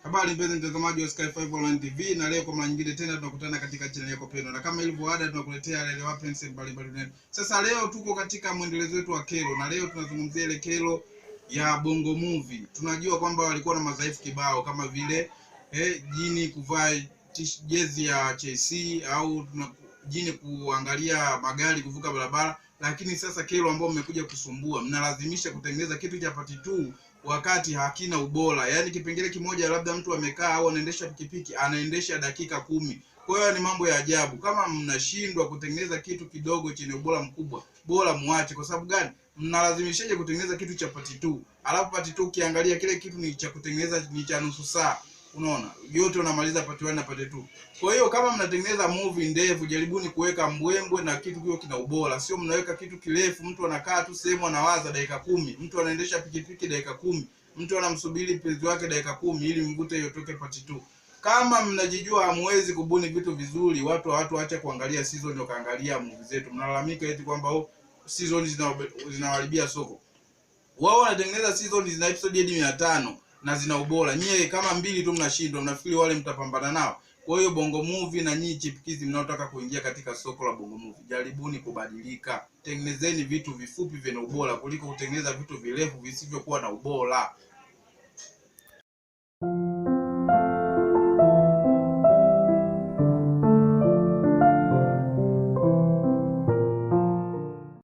Habari mpenzi mtazamaji wa Sky 5 Online TV, na leo kwa mara nyingine tena tunakutana katika channel yako pendwa, na kama ilivyo ada tunakuletea yale wapenzi mbalimbali duniani. Sasa leo tuko katika mwendelezo wetu wa kero, na leo tunazungumzia ile kero ya Bongo Movie. Tunajua kwamba walikuwa na madhaifu kibao kama vile jini kuvaa jezi ya Chelsea au jini kuangalia magari kuvuka barabara, lakini sasa kero ambayo mmekuja kusumbua, mnalazimisha kutengeneza kitu cha part 2 wakati hakina ubora. Yaani kipengele kimoja labda mtu amekaa au anaendesha pikipiki anaendesha dakika 10. Kwa hiyo ni mambo ya ajabu. Kama mnashindwa kutengeneza kitu kidogo chenye ubora mkubwa, bora muache. Kwa sababu gani? Mnalazimishaje kutengeneza kitu cha part 2? Alafu part 2 ukiangalia kile kitu ni cha kutengeneza ni cha nusu saa. Unaona? Yote unamaliza part 1 na part 2. Kwa hiyo kama mnatengeneza movie ndefu, jaribuni kuweka mbwembwe na kitu kio kina ubora. Sio mnaweka kitu kirefu, mtu anakaa tu sehemu anawaza dakika 10, mtu anaendesha pikipiki dakika 10, mtu anamsubiri mpenzi wake dakika 10 ili mvute yotoke part 2. Kama mnajijua hamwezi kubuni vitu vizuri, watu waache kuangalia season wakaangalia movie zetu. Mnalalamika eti kwamba season zinaharibia soko. Wao wanatengeneza season zina episode hadi 500 na zina ubora. Nyie kama 2 tu mnashindwa, mnafikiri wale mtapambana nao? Kwa hiyo Bongo Movie na nyinyi chipukizi mnaotaka kuingia katika soko la Bongo Movie, jaribuni kubadilika. Tengenezeni vitu vifupi vyenye ubora kuliko kutengeneza vitu virefu visivyokuwa na ubora.